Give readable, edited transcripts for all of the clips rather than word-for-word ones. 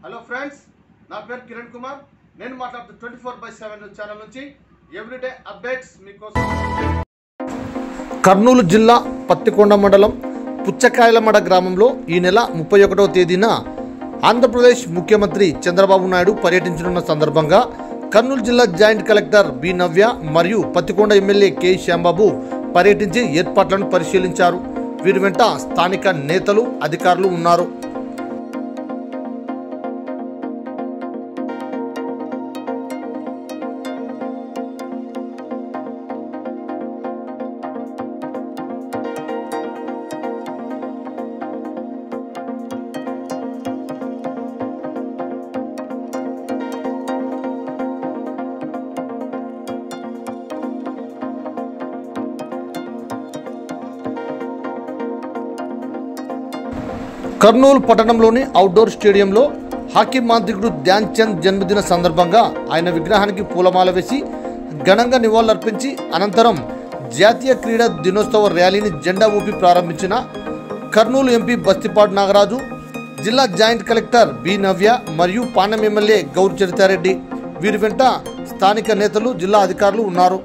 Hello friends, నా పేరు కిరణ్ కుమార్. నేను మాట్లాడుతూ 24/7 ఛానల్ నుంచి ఎవ్రీడే అప్డేట్స్ మీకోసం. కర్నూలు జిల్లా పత్తికొండ మండలం పుచ్చకాయలమడ గ్రామంలో ఈ నెల 31వ తేదీన ఆంధ్రప్రదేశ్ ముఖ్యమంత్రి చంద్రబాబు నాయుడు పర్యటించనున్న సందర్భంగా కర్నూలు జిల్లా జాయింట్ కలెక్టర్ బి నవ్య మరియు పత్తికొండ ఎమ్మెల్యే కె శ్యాంబాబు పర్యటించి ఏర్పాట్లను పరిశీలించారు. వీరి వెంట స్థానిక నేతలు, అధికారులు ఉన్నారు. కర్నూలు పట్టణంలోని అవుట్డోర్ స్టేడియంలో హాకీ మాంత్రికుడు ధ్యాన్ చంద్ జన్మదిన సందర్భంగా ఆయన విగ్రహానికి పూలమాల వేసి ఘనంగా నివాళులర్పించి అనంతరం జాతీయ క్రీడా దినోత్సవ ర్యాలీని జెండా ఊపి ప్రారంభించిన కర్నూలు ఎంపీ బస్తిపాటి నాగరాజు, జిల్లా జాయింట్ కలెక్టర్ బి నవ్య మరియు పాణ్యం ఎమ్మెల్యే గౌరి చరితారెడ్డి. వీరి వెంట స్థానిక నేతలు, జిల్లా అధికారులు ఉన్నారు.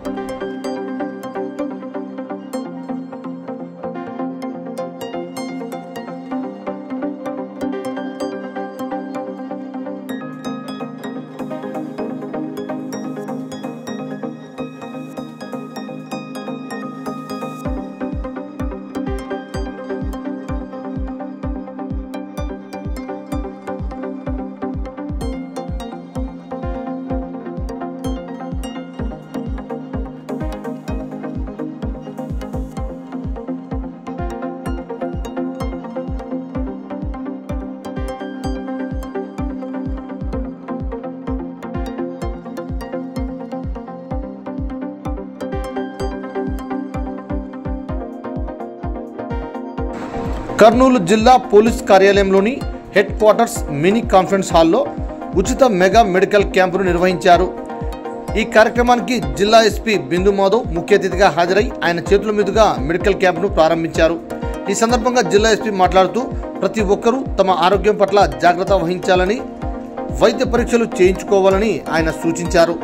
కర్నూలు జిల్లా పోలీస్ కార్యాలయంలోని హెడ్ క్వార్టర్స్ మినీ కాన్ఫరెన్స్ హాల్లో ఉచిత మెగా మెడికల్ క్యాంపును నిర్వహించారు. ఈ కార్యక్రమానికి జిల్లా ఎస్పీ బిందు మాధవ్ ముఖ్య అతిథిగా హాజరై ఆయన చేతుల మీదుగా మెడికల్ క్యాంపును ప్రారంభించారు. ఈ సందర్భంగా జిల్లా ఎస్పీ మాట్లాడుతూ ప్రతి ఒక్కరూ తమ ఆరోగ్యం పట్ల జాగ్రత్త వహించాలని, వైద్య పరీక్షలు చేయించుకోవాలని ఆయన సూచించారు.